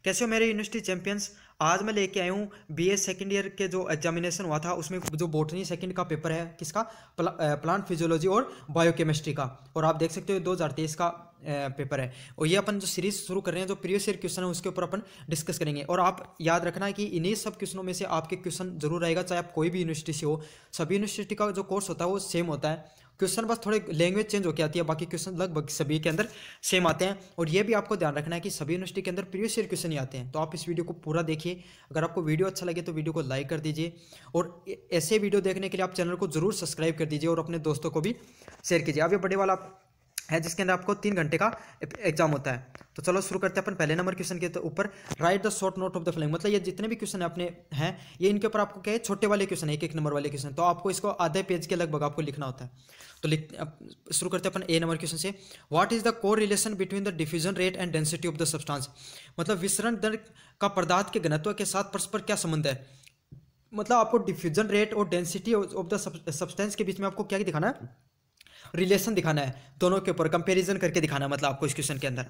कैसे हो मेरे यूनिवर्सिटी चैंपियंस। आज मैं लेके आया हूँ बीए सेकंड ईयर के जो एग्जामिनेशन हुआ था उसमें जो बॉटनी सेकंड का पेपर है किसका, प्लांट फिजियोलॉजी और बायोकेमिस्ट्री का। और आप देख सकते हो 2023 का पेपर है। और ये अपन जो सीरीज शुरू कर रहे हैं, जो प्रीवियस ईयर क्वेश्चन है उसके ऊपर अपन डिस्कस करेंगे। और आप याद रखना है कि इन्हीं सब क्वेश्चनों में से आपके क्वेश्चन जरूर रहेगा, चाहे आप कोई भी यूनिवर्सिटी से हो। सभी यूनिवर्सिटी का जो कोर्स होता है वो सेम होता है, क्वेश्चन बस थोड़े लैंग्वेज चेंज होकर आती है, बाकी क्वेश्चन लगभग सभी के अंदर सेम आते हैं। और ये भी आपको ध्यान रखना है कि सभी यूनिवर्सिटी के अंदर प्रीवियस ईयर क्वेश्चन ही आते हैं। तो आप इस वीडियो को पूरा देखिए। अगर आपको वीडियो अच्छा लगे तो वीडियो को लाइक कर दीजिए, और ऐसे वीडियो देखने के लिए आप चैनल को जरूर सब्सक्राइब कर दीजिए और अपने दोस्तों को भी शेयर कीजिए। अब ये बड़े वाला है जिसके अंदर आपको 3 घंटे का एग्जाम होता है। तो चलो शुरू करते हैं अपन पहले नंबर क्वेश्चन के ऊपर। Right the short note of the following. मतलब ये जितने भी क्वेश्चन है अपने हैं, ये इनके ऊपर आपको क्या है, छोटे वाले क्वेश्चन है, एक एक नंबर वाले क्वेश्चन। तो आपको इसको आधे पेज के लगभग आपको लिखना होता है। तो शुरू करते हैं अपन ए नंबर क्वेश्चन से। What is the core relation between the diffusion rate and density of the substance. मतलब विसरण दर का पदार्थ के घनत्व के साथ परस्पर क्या संबंध है। मतलब आपको डिफ्यूजन रेट और डेंसिटी ऑफ द सब्सटेंस के बीच में आपको क्या दिखाना है, रिलेशन दिखाना है, दोनों के ऊपर कंपैरिजन करके दिखाना है मतलब आपको इस क्वेश्चन के अंदर।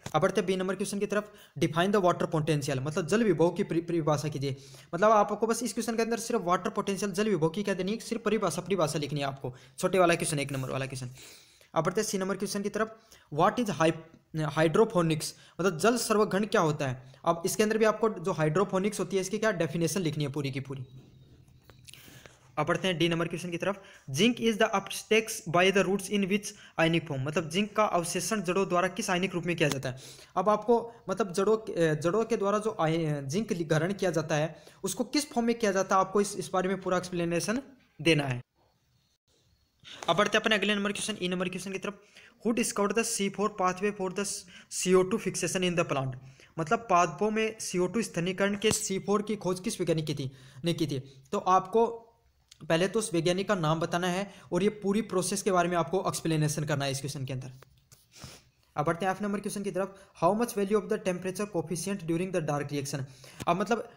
अब बढ़ते बी नंबर क्वेश्चन की तरफ। Define the water potential. मतलब जल विभव की परिभाषा कीजिए। मतलब आपको बस इस क्वेश्चन के अंदर सिर्फ वाटर पोटेंशियल, जल विभव की क्या देनी है, सिर्फ परिभाषा लिखनी है आपको। छोटे वाला क्वेश्चन, एक नंबर वाला क्वेश्चन। अब बढ़ते सी नंबर क्वेश्चन की तरफ। What is hydroponics. मतलब जल सर्वघन क्या होता है। अब इसके अंदर भी आपको जो हाइड्रोफोनिक्स होती है इसकी क्या डेफिनेशन लिखनी है पूरी की पूरी। अब बढ़ते हैं डी नंबर क्वेश्चन की तरफ। Zinc is the uptakes by the roots in which ionic form. मतलब जिंक का अवशेषण जड़ों द्वारा किस आयनिक रूप में किया जाता है। अब आपको मतलब जड़ों के द्वारा जो जिंक ग्रहण किया जाता है उसको किस फॉर्म में किया जाता है, आपको इस बारे में पूरा एक्सप्लेनेशन देना है। अब बढ़ते हैं अपने अगले नंबर क्वेश्चन ई नंबर क्वेश्चन की तरफ। Who discovered the C4 pathway for the CO2 fixation in the plant. मतलब पादपों में CO2 स्थानीकरण के C4 की खोज किस वैज्ञानिक ने की थी। तो आपको पहले तो उस वैज्ञानिक का नाम बताना है और ये पूरी प्रोसेस के बारे में आपको एक्सप्लेनेशन करना है इस क्वेश्चन के अंदर। अब बढ़ते हैं एफ नंबर क्वेश्चन की तरफ। How much value of the temperature coefficient during the dark reaction. अब मतलब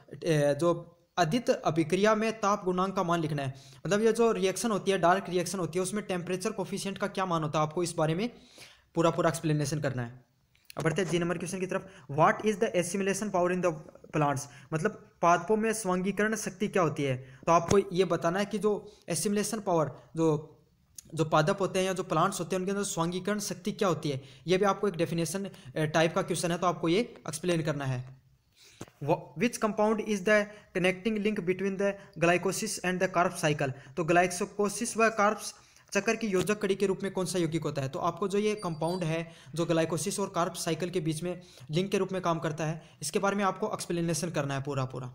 जो अदित अभिक्रिया में ताप गुणांक का मान लिखना है। मतलब ये जो रिएक्शन होती है, डार्क रिएक्शन होती है, उसमें टेम्परेचर कोफिशिएंट का क्या मान होता है, आपको इस बारे में पूरा एक्सप्लेनेशन करना है। अब बढ़ते हैं जी नंबर क्वेश्चन की तरफ। What is the assimilation power in the plants. मतलब पादपों में स्वांगीकरण शक्ति क्या होती है। तो आपको ये बताना है कि जो एसिमिलेशन पावर, जो पादप होते हैं या जो प्लांट्स होते हैं उनके अंदर स्वांगीकरण शक्ति क्या होती है। ये भी आपको एक डेफिनेशन टाइप का क्वेश्चन है, तो आपको ये एक्सप्लेन करना है। Which compound is the connecting link between the glycolysis and the carb cycle. तो ग्लाइकोसिस व कार्ब्स चक्कर की योजक कड़ी के रूप में कौन सा यौगिक होता है। तो आपको जो ये कंपाउंड है जो ग्लाइकोसिस और कार्ब साइकिल के बीच में लिंक के रूप में काम करता है, इसके बारे में आपको एक्सप्लेनेशन करना है पूरा।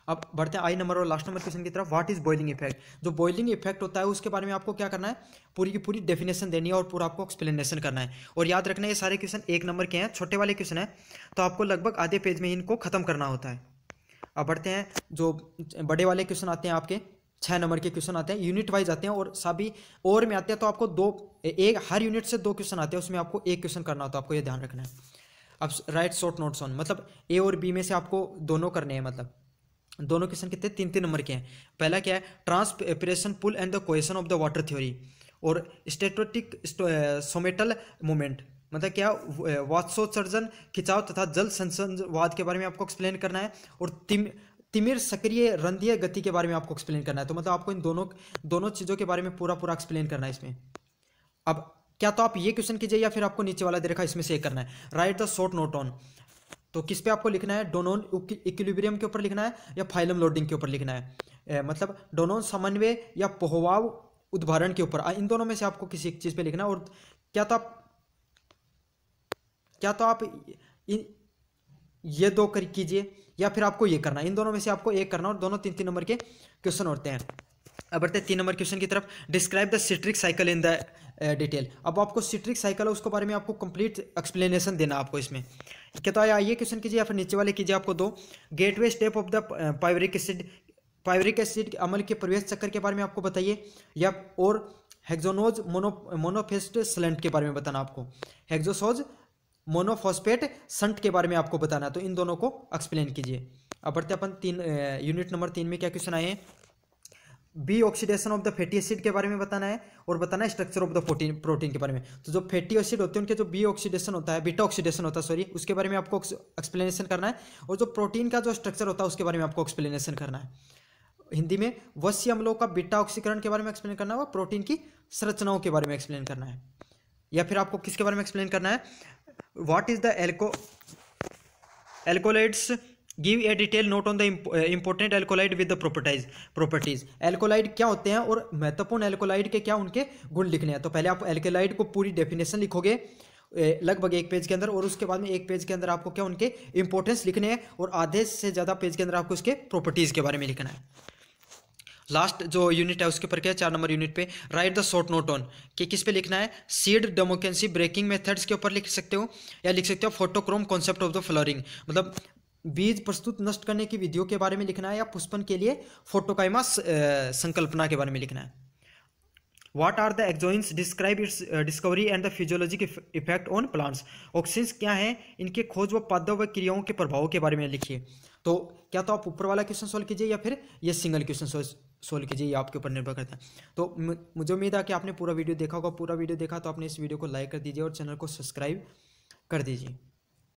अब बढ़ते हैं आई नंबर और लास्ट नंबर क्वेश्चन की तरफ। What is boiling effect. जो बॉइलिंग इफेक्ट होता है उसके बारे में आपको क्या करना है, पूरी की पूरी डेफिनेशन देनी है और पूरा आपको एक्सप्लेनेशन करना है। और याद रखना ये सारे क्वेश्चन एक नंबर के हैं, छोटे वाले क्वेश्चन है, तो आपको लगभग आधे पेज में इनको खत्म करना होता है। अब बढ़ते हैं जो बड़े वाले क्वेश्चन आते हैं, आपके 6 नंबर के क्वेश्चन आते हैं, यूनिट वाइज आते हैं और सभी और में आते हैं। तो आपको एक हर यूनिट से 2 क्वेश्चन आते हैं, उसमें आपको एक क्वेश्चन करना होता है, आपको ये ध्यान रखना है। अब राइट शॉर्ट नोट्स ऑन। मतलब ए और बी में से आपको दोनों करने हैं। मतलब दोनों क्वेश्चन कितने 3-3 नंबर के हैं। पहला क्या है, transpiration pull and the cohesion of the water theory. और स्टैटिक सोमेटल मोमेंट मतलब क्या, वात्सोत्सर्जन खिंचाव तथा जल संसर्जवाद के बारे में आपको एक्सप्लेन करना है। और तिमिर सक्रिय रंध्रीय गति के बारे में आपको एक्सप्लेन करना है। तो मतलब आपको इन दोनों चीज़ों के बारे में पूरा एक्सप्लेन करना है इसमें। अब क्या तो आप ये क्वेश्चन कीजिए या फिर आपको नीचे वाला दे रखा इसमें से एक करना है। Right the short note on. तो किस पे आपको लिखना है, डोनोन इक्विलिब्रियम के ऊपर लिखना है या फाइलम लोडिंग के ऊपर लिखना है। मतलब डोनोन समन्वय या पोहवाव उद्भारण के ऊपर, इन दोनों में से आपको किसी एक चीज़ पे लिखना है। और क्या तो आप ये 2 कीजिए या फिर आपको ये करना है, इन दोनों में से आपको एक करना। और दोनों 3-3 नंबर के क्वेश्चन होते हैं। अब बढ़ते हैं 3 नंबर क्वेश्चन की तरफ। Describe the citric cycle in the detail. अब आपको सिट्रिक साइकिल है उसके बारे में आपको कंप्लीट एक्सप्लेनेशन देना आपको इसमें। क्या तो ये क्वेश्चन कीजिए या फिर नीचे वाले कीजिए, आपको 2। Gateway step of the pyruvic acid अम्ल के प्रवेश चक्कर के बारे में आपको बताइए, या और हेक्सोनोज मोनोफेस्ट स्लंट के बारे में बताना आपको। हेक्सोसोज मोनोफॉस्फेट संट के बारे में आपको बताना, तो इन दोनों को एक्सप्लेन कीजिए। अब बढ़ते अपन यूनिट नंबर 3 में क्या क्वेश्चन आए हैं। B oxidation of the fatty acid के बारे में बताना है और बताना है स्ट्रक्चर ऑफ द प्रोटीन के बारे में। तो जो फैटी एसिड होते हैं उनके जो बी ऑक्सीडेशन होता है, बीटा ऑक्सीडेशन होता है सॉरी, उसके बारे में आपको एक्सप्लेनेशन करना है। और जो प्रोटीन का जो स्ट्रक्चर होता है उसके बारे में आपको एक्सप्लेनेशन करना है। हिंदी में वश्य अम्लों का बीटा ऑक्सीकरण के बारे में एक्सप्लेन करना है, प्रोटीन की संरचनाओं के बारे में एक्सप्लेन करना है। या फिर आपको किसके बारे में एक्सप्लेन करना है, what is the alkaloids, give a detail note on the important alkaloid with the properties. Alkaloid क्या होते हैं और महत्वपूर्ण एल्कोलाइड के क्या उनके गुण लिखने हैं। तो पहले आप एल्कोलाइड को पूरी डेफिनेशन लिखोगे लगभग एक पेज के अंदर, और उसके बाद में एक पेज के अंदर आपको क्या उनके इंपॉर्टेंस लिखने हैं, और आधे से ज़्यादा पेज के अंदर आपको उसके प्रॉपर्टीज के बारे में लिखना है। लास्ट जो यूनिट है उसके ऊपर क्या है, 4 नंबर यूनिट पे right the short note on, कि किस पे लिखना है, सीड डेमोक्रेसी ब्रेकिंग मेथड्स के ऊपर लिख सकते हो, या लिख सकते हो फोटोक्रोम कॉन्सेप्ट ऑफ द फ्लोरिंग, मतलब बीज प्रस्तुत नष्ट करने की विधियों के बारे में लिखना है, या पुष्पन के लिए फोटोकाइमा संकल्पना के बारे में लिखना है। What are the auxins, describe its discovery and the physiologic effect on plants. Auxins क्या है, इनके खोज व पादप व क्रियाओं के प्रभावों के बारे में लिखिए। तो क्या तो आप ऊपर वाला क्वेश्चन सोल्व कीजिए या फिर ये सिंगल क्वेश्चन सोल्व कीजिए, ये आपके ऊपर निर्भर करता है। तो मुझे उम्मीद है कि आपने पूरा वीडियो देखा होगा। पूरा वीडियो देखा तो आपने इस वीडियो को लाइक कर दीजिए और चैनल को सब्सक्राइब कर दीजिए।